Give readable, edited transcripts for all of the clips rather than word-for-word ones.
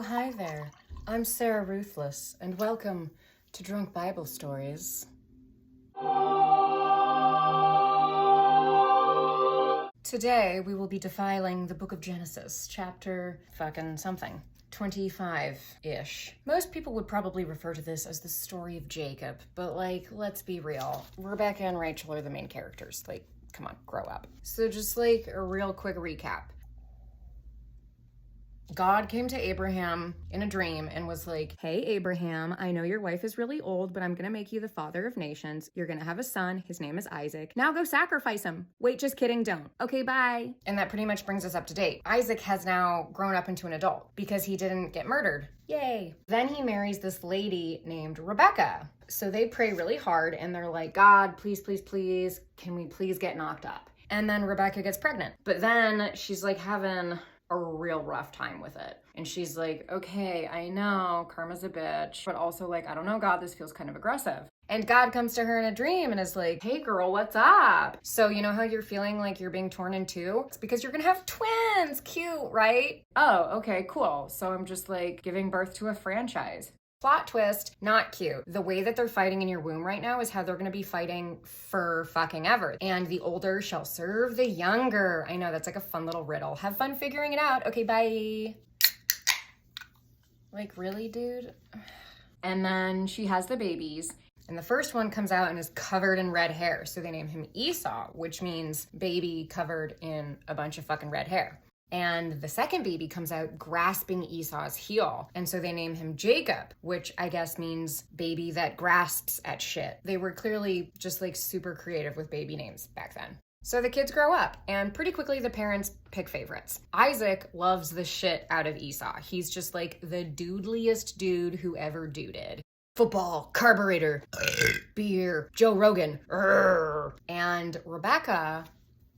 Oh, hi there. I'm Sarah Ruthless, and welcome to Drunk Bible Stories. Today, we will be defiling the book of Genesis, chapter fucking something. 25-ish. Most people would probably refer to this as the story of Jacob, but let's be real. Rebecca and Rachel are the main characters. Come on, grow up. So just a real quick recap. God came to Abraham in a dream and was like, hey, Abraham, I know your wife is really old, but I'm going to make you the father of nations. You're going to have a son. His name is Isaac. Now go sacrifice him. Wait, just kidding. Don't. Okay, bye. And that pretty much brings us up to date. Isaac has now grown up into an adult because he didn't get murdered. Yay. Then he marries this lady named Rebecca. So they pray really hard and they're like, God, please, please, please, can we please get knocked up? And then Rebecca gets pregnant. But then she's having a real rough time with it. And she's like, okay, I know karma's a bitch, but also I don't know, God, this feels kind of aggressive. And God comes to her in a dream and is like, hey girl, what's up? So you know how you're feeling like you're being torn in two? It's because you're gonna have twins. Cute, right? Oh, okay, cool. So I'm just giving birth to a franchise. Plot twist, not cute. The way that they're fighting in your womb right now is how they're gonna be fighting for fucking ever. And the older shall serve the younger. I know, that's a fun little riddle. Have fun figuring it out. Okay, bye. Really, dude? And then she has the babies. And the first one comes out and is covered in red hair. So they name him Esau, which means baby covered in a bunch of fucking red hair. And the second baby comes out grasping Esau's heel. And so they name him Jacob, which I guess means baby that grasps at shit. They were clearly just super creative with baby names back then. So the kids grow up and pretty quickly the parents pick favorites. Isaac loves the shit out of Esau. He's just the doodliest dude who ever duded. Football, carburetor, beer, Joe Rogan, and Rebecca,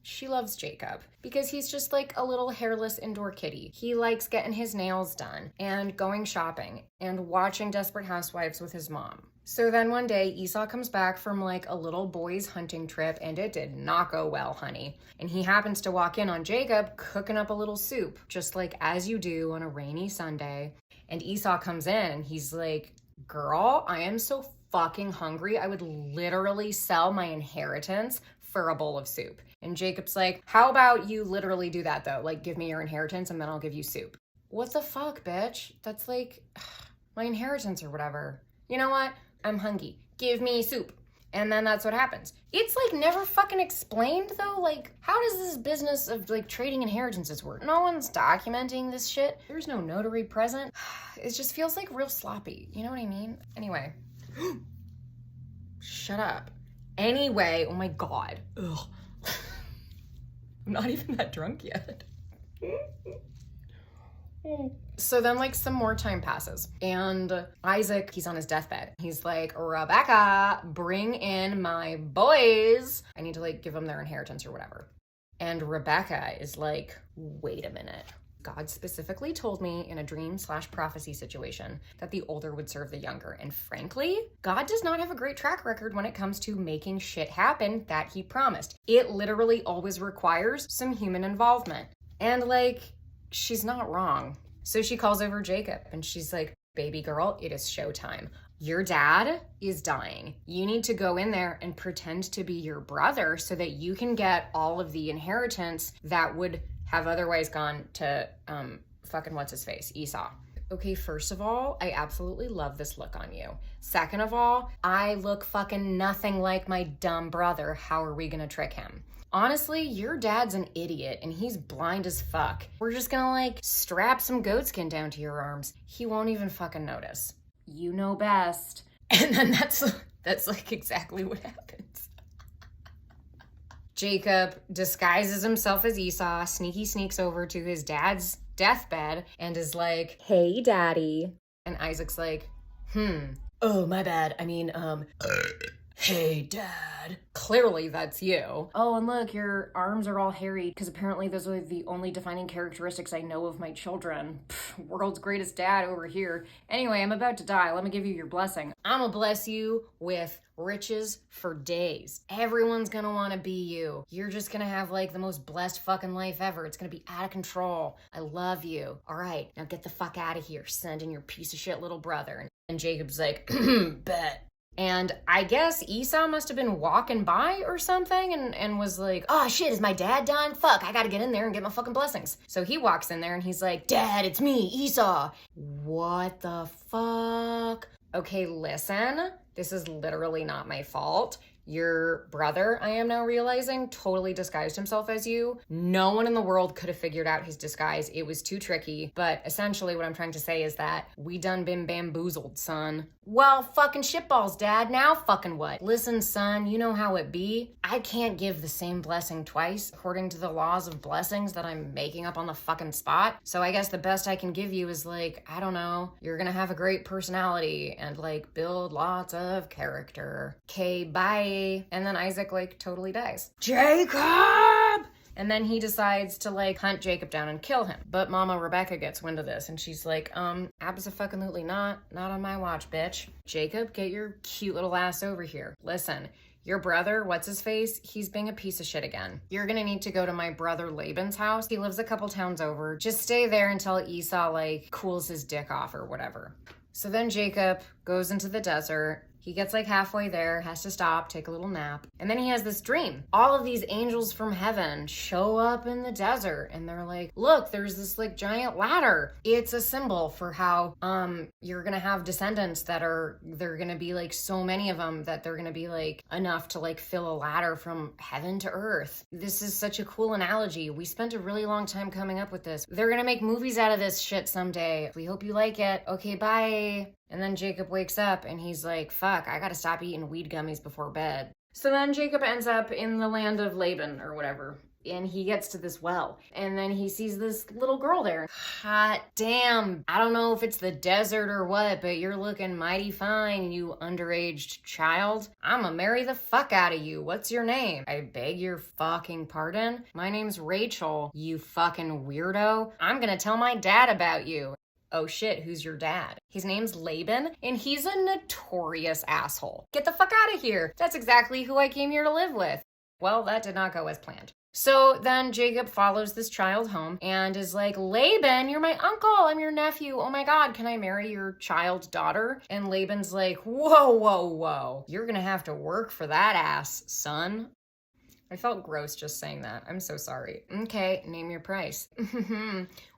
she loves Jacob because he's just a little hairless indoor kitty. He likes getting his nails done and going shopping and watching Desperate Housewives with his mom. So then one day Esau comes back from a little boys hunting trip and it did not go well, honey. And he happens to walk in on Jacob cooking up a little soup, just as you do on a rainy Sunday. And Esau comes in and he's like, girl, I am so fucking hungry. I would literally sell my inheritance for a bowl of soup. And Jacob's like, how about you literally do that though? Give me your inheritance and then I'll give you soup. What the fuck, bitch? That's my inheritance or whatever. You know what? I'm hungry. Give me soup. And then that's what happens. It's never fucking explained though. How does this business of trading inheritances work? No one's documenting this shit. There's no notary present. It just feels real sloppy. You know what I mean? Anyway. Shut up. Anyway, oh my God. Ugh. I'm not even that drunk yet. So then some more time passes and Isaac, he's on his deathbed. He's like, Rebecca, bring in my boys. I need to give them their inheritance or whatever. And Rebecca is like, wait a minute. God specifically told me in a dream/prophecy situation that the older would serve the younger. And frankly, God does not have a great track record when it comes to making shit happen that he promised. It literally always requires some human involvement. And she's not wrong. So she calls over Jacob and she's like, baby girl, it is showtime. Your dad is dying. You need to go in there and pretend to be your brother so that you can get all of the inheritance that would have otherwise gone to fucking what's his face, Esau. Okay, first of all, I absolutely love this look on you. Second of all, I look fucking nothing like my dumb brother. How are we gonna trick him? Honestly, your dad's an idiot and he's blind as fuck. We're just gonna strap some goatskin down to your arms. He won't even fucking notice. You know best. And then that's exactly what happens. Jacob disguises himself as Esau, sneaks over to his dad's deathbed and is like, hey, daddy. And Isaac's like, oh, my bad. I mean, Hey, Dad. Clearly that's you. Oh, and look, your arms are all hairy because apparently those are the only defining characteristics I know of my children. Pff, world's greatest dad over here. Anyway, I'm about to die. Let me give you your blessing. I'm gonna bless you with riches for days. Everyone's gonna wanna be you. You're just gonna have like the most blessed fucking life ever. It's gonna be out of control. I love you. All right, now get the fuck out of here. Send in your piece of shit little brother. And Jacob's like, bet. And I guess Esau must have been walking by or something and was like, oh shit, is my dad dying? Fuck, I gotta get in there and get my fucking blessings. So he walks in there and he's like, Dad, it's me, Esau. What the fuck? Okay, listen, this is literally not my fault. Your brother, I am now realizing, totally disguised himself as you. No one in the world could have figured out his disguise. It was too tricky. But essentially what I'm trying to say is that we done been bamboozled, son. Well, fucking shitballs, Dad. Now fucking what? Listen, son, you know how it be. I can't give the same blessing twice according to the laws of blessings that I'm making up on the fucking spot. So I guess the best I can give you is like, I don't know, you're gonna have a great personality and like build lots of character. Okay, bye. And then Isaac like totally dies. Jacob! And then he decides to like hunt Jacob down and kill him. But Mama Rebecca gets wind of this and she's like, abso-fucking-lutely not on my watch, bitch. Jacob, get your cute little ass over here. Listen, your brother, what's his face? He's being a piece of shit again. You're gonna need to go to my brother Laban's house. He lives a couple towns over. Just stay there until Esau like cools his dick off or whatever. So then Jacob goes into the desert. He gets like halfway there, has to stop, take a little nap. And then he has this dream. All of these angels from heaven show up in the desert and they're like, look, there's this like giant ladder. It's a symbol for how you're gonna have descendants they're gonna be like so many of them that they're gonna be like enough to like fill a ladder from heaven to earth. This is such a cool analogy. We spent a really long time coming up with this. They're gonna make movies out of this shit someday. We hope you like it. Okay, bye. And then Jacob wakes up and he's like, fuck, I gotta stop eating weed gummies before bed. So then Jacob ends up in the land of Laban or whatever. And he gets to this well. And then he sees this little girl there. Hot damn. I don't know if it's the desert or what, but you're looking mighty fine, you underaged child. I'ma marry the fuck out of you. What's your name? I beg your fucking pardon? My name's Rachel, you fucking weirdo. I'm gonna tell my dad about you. Oh shit, who's your dad? His name's Laban, and he's a notorious asshole. Get the fuck out of here. That's exactly who I came here to live with. Well, that did not go as planned. So then Jacob follows this child home and is like, Laban, you're my uncle, I'm your nephew. Oh my God, can I marry your child's daughter? And Laban's like, whoa. You're gonna have to work for that ass, son. I felt gross just saying that. I'm so sorry. Okay, name your price.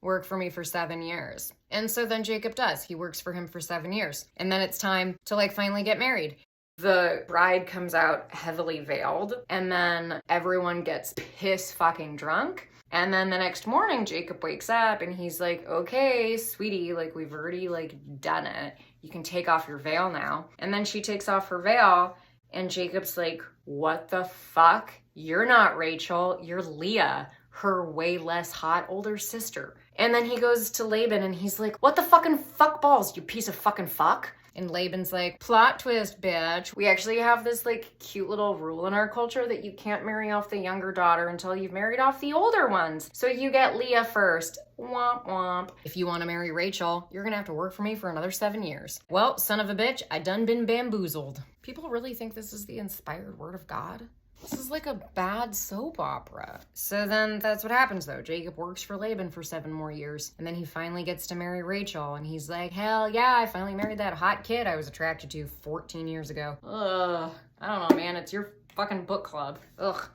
Work for me for 7 years. And so then Jacob does. He works for him for 7 years. And then it's time to like finally get married. The bride comes out heavily veiled, and then everyone gets piss fucking drunk. And then the next morning, Jacob wakes up and he's like, okay, sweetie, like we've already like done it. You can take off your veil now. And then she takes off her veil and Jacob's like, what the fuck? You're not Rachel, you're Leah, her way less hot older sister. And then he goes to Laban and he's like, what the fucking fuck balls, you piece of fucking fuck? And Laban's like, plot twist, bitch. We actually have this like cute little rule in our culture that you can't marry off the younger daughter until you've married off the older ones. So you get Leah first. Womp womp. If you want to marry Rachel, you're gonna have to work for me for another 7 years. Well, son of a bitch, I done been bamboozled. People really think this is the inspired word of God? This is like a bad soap opera. So then that's what happens though. Jacob works for Laban for 7 more years. And then he finally gets to marry Rachel. And he's like, hell yeah, I finally married that hot kid I was attracted to 14 years ago. Ugh, I don't know, man. It's your fucking book club. Ugh.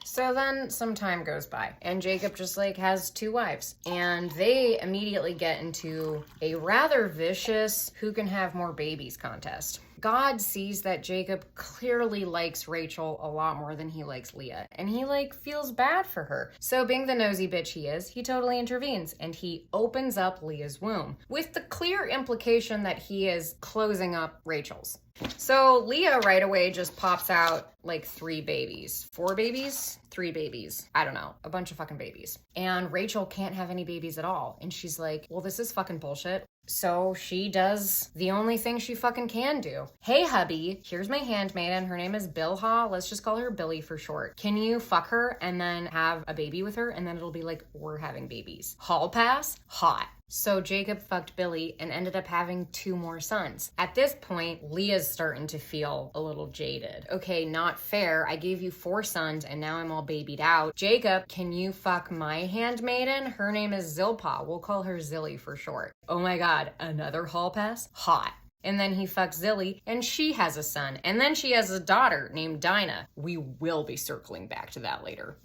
So then some time goes by and Jacob just like has 2 wives and they immediately get into a rather vicious who can have more babies contest. God sees that Jacob clearly likes Rachel a lot more than he likes Leah, and he like feels bad for her. So being the nosy bitch he is, he totally intervenes and he opens up Leah's womb with the clear implication that he is closing up Rachel's. So Leah right away just pops out like 3 babies. 4 babies? 3 babies. I don't know. A bunch of fucking babies. And Rachel can't have any babies at all. And she's like, well, this is fucking bullshit. So she does the only thing she fucking can do. Hey, hubby, here's my handmaiden. Her name is Bilha. Let's just call her Billie for short. Can you fuck her and then have a baby with her? And then it'll be like, we're having babies. Hall pass? Hot. So Jacob fucked Billie and ended up having 2 more sons. At this point, Leah's starting to feel a little jaded. Okay, not fair. I gave you 4 sons and now I'm all babied out. Jacob, can you fuck my handmaiden? Her name is Zilpa. We'll call her Zilly for short. Oh my God, another hall pass? Hot. And then he fucks Zilly, and she has a son. And then she has a daughter named Dinah. We will be circling back to that later.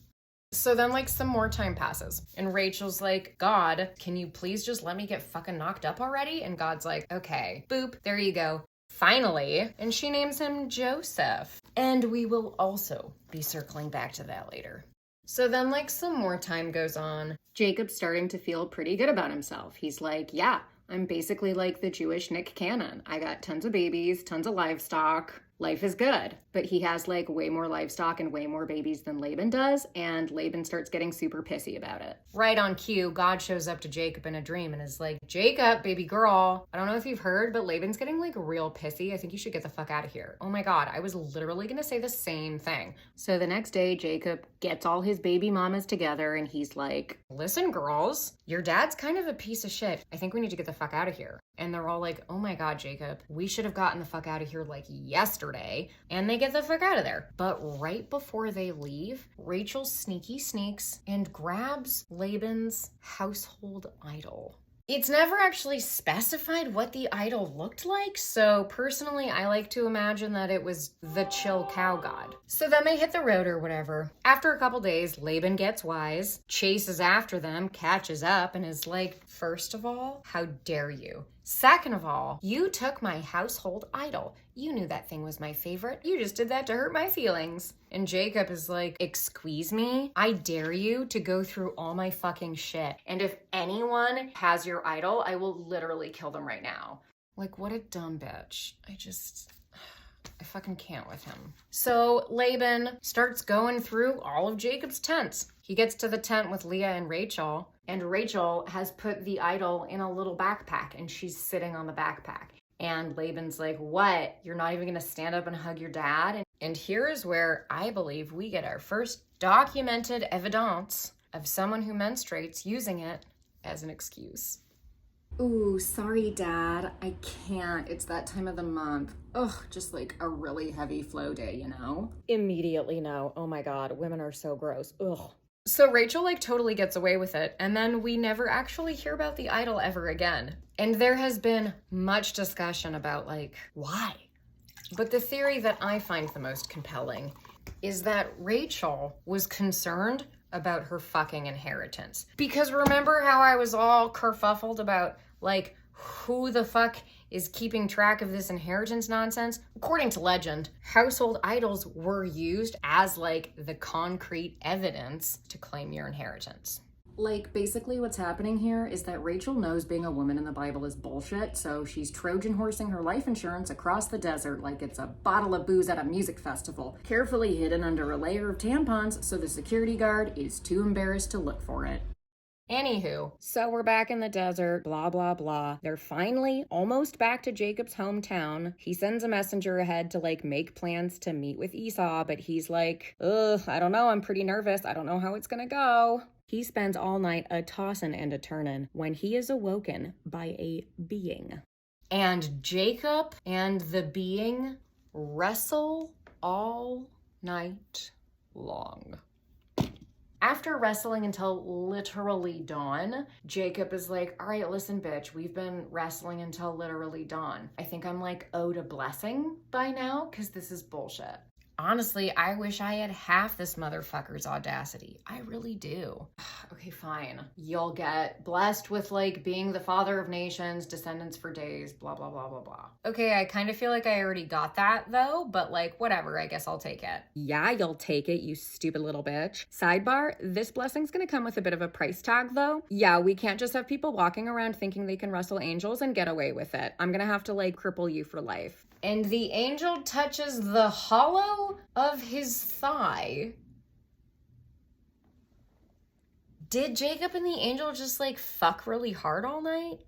So then, like, some more time passes, and Rachel's like, God, can you please just let me get fucking knocked up already? And God's like, okay, boop, there you go. Finally. And she names him Joseph. And we will also be circling back to that later. So then, like, some more time goes on. Jacob's starting to feel pretty good about himself. He's like, yeah, I'm basically like the Jewish Nick Cannon. I got tons of babies, tons of livestock. Life is good. But he has like way more livestock and way more babies than Laban does, and Laban starts getting super pissy about it. Right on cue, God shows up to Jacob in a dream and is like, Jacob, baby girl, I don't know if you've heard, but Laban's getting like real pissy. I think you should get the fuck out of here. Oh my God, I was literally gonna say the same thing. So the next day, Jacob gets all his baby mamas together and he's like, listen girls, your dad's kind of a piece of shit. I think we need to get the fuck out of here. And they're all like, oh my God, Jacob, we should have gotten the fuck out of here like yesterday. And they get the fuck out of there. But right before they leave, Rachel sneaky sneaks and grabs Laban's household idol. It's never actually specified what the idol looked like, so personally I like to imagine that it was the chill cow god. So then they hit the road or whatever. After a couple days, Laban gets wise, chases after them, catches up, and is like, first of all, how dare you? Second of all, you took my household idol. You knew that thing was my favorite. You just did that to hurt my feelings. And Jacob is like, excuse me? I dare you to go through all my fucking shit. And if anyone has your idol, I will literally kill them right now. Like, what a dumb bitch. I fucking can't with him. So Laban starts going through all of Jacob's tents. He gets to the tent with Leah and Rachel has put the idol in a little backpack, and she's sitting on the backpack. And Laban's like, what? You're not even gonna stand up and hug your dad? And here is where I believe we get our first documented evidence of someone who menstruates using it as an excuse. Ooh, sorry, Dad. I can't. It's that time of the month. Ugh, just like a really heavy flow day, you know? Immediately no. Oh my God, women are so gross. Ugh. So Rachel like totally gets away with it, and then we never actually hear about the idol ever again. And there has been much discussion about like, why? But the theory that I find the most compelling is that Rachel was concerned about her fucking inheritance. Because remember how I was all kerfuffled about like, who the fuck is keeping track of this inheritance nonsense? According to legend, household idols were used as like the concrete evidence to claim your inheritance. Like, basically what's happening here is that Rachel knows being a woman in the Bible is bullshit, so she's Trojan horsing her life insurance across the desert like it's a bottle of booze at a music festival, carefully hidden under a layer of tampons so the security guard is too embarrassed to look for it. Anywho, so we're back in the desert, blah, blah, blah. They're finally almost back to Jacob's hometown. He sends a messenger ahead to like make plans to meet with Esau, but he's like, ugh, I don't know, I'm pretty nervous. I don't know how it's gonna go. He spends all night a tossin' and a turnin' when he is awoken by a being. And Jacob and the being wrestle all night long. After wrestling until literally dawn, Jacob is like, all right, listen, bitch, we've been wrestling until literally dawn. I think I'm like owed a blessing by now because this is bullshit. Honestly, I wish I had half this motherfucker's audacity. I really do. Okay, fine. You'll get blessed with like being the father of nations, descendants for days, blah, blah, blah, blah, blah. Okay, I kind of feel like I already got that though, but like whatever, I guess I'll take it. Yeah, you'll take it, you stupid little bitch. Sidebar, this blessing's gonna come with a bit of a price tag though. Yeah, we can't just have people walking around thinking they can wrestle angels and get away with it. I'm gonna have to like cripple you for life. And the angel touches the hollow of his thigh. Did Jacob and the angel just like fuck really hard all night?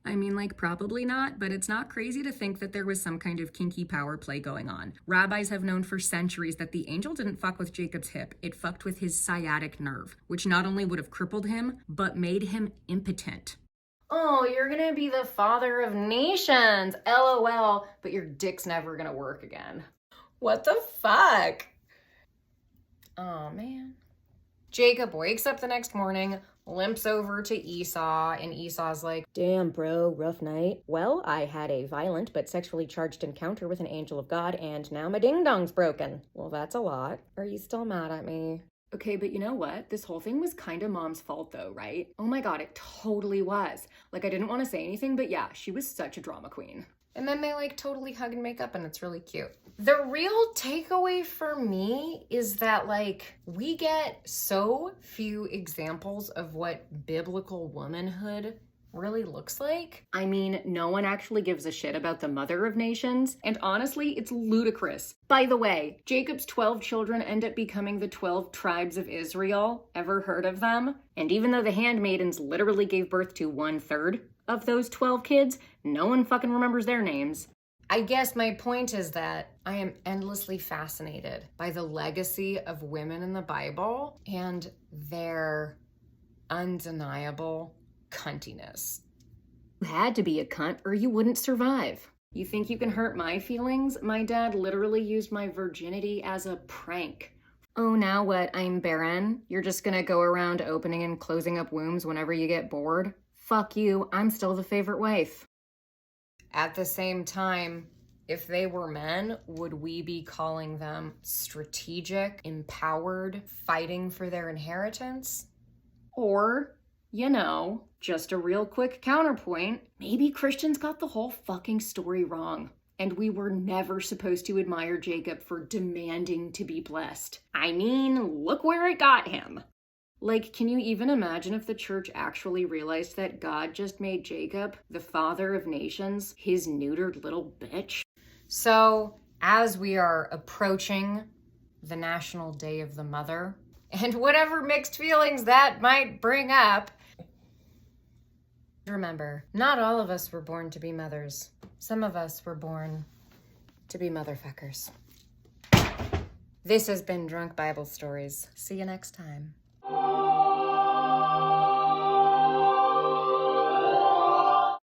I mean, like, probably not, but it's not crazy to think that there was some kind of kinky power play going on. Rabbis have known for centuries that the angel didn't fuck with Jacob's hip, it fucked with his sciatic nerve, which not only would have crippled him, but made him impotent. Oh, you're gonna be the father of nations, LOL, but your dick's never gonna work again. What the fuck? Oh, man. Jacob wakes up the next morning, limps over to Esau, and Esau's like, "Damn, bro, rough night. Well, I had a violent but sexually charged encounter with an angel of God, and now my ding-dong's broken." Well, that's a lot. Are you still mad at me? Okay, but you know what? This whole thing was kind of mom's fault though, right? Oh my God, it totally was. Like, I didn't want to say anything, but yeah, she was such a drama queen. And then they like totally hug and make up, and it's really cute. The real takeaway for me is that like we get so few examples of what biblical womanhood really looks like. I mean, no one actually gives a shit about the mother of nations, and honestly, it's ludicrous. By the way, Jacob's 12 children end up becoming the 12 tribes of Israel. Ever heard of them? And even though the handmaidens literally gave birth to 1/3 of those 12 kids, no one fucking remembers their names. I guess my point is that I am endlessly fascinated by the legacy of women in the Bible and their undeniable cuntiness. You had to be a cunt or you wouldn't survive. You think you can hurt my feelings? My dad literally used my virginity as a prank. Oh, now what? I'm barren? You're just gonna go around opening and closing up wombs whenever you get bored? Fuck you, I'm still the favorite wife. At the same time, if they were men, would we be calling them strategic, empowered, fighting for their inheritance? Or, you know, just a real quick counterpoint, maybe Christians got the whole fucking story wrong, and we were never supposed to admire Jacob for demanding to be blessed. I mean, look where it got him. Like, can you even imagine if the church actually realized that God just made Jacob, the father of nations, his neutered little bitch? So, as we are approaching the National Day of the Mother, and whatever mixed feelings that might bring up, remember, not all of us were born to be mothers. Some of us were born to be motherfuckers. This has been Drunk Bible Stories. See you next time.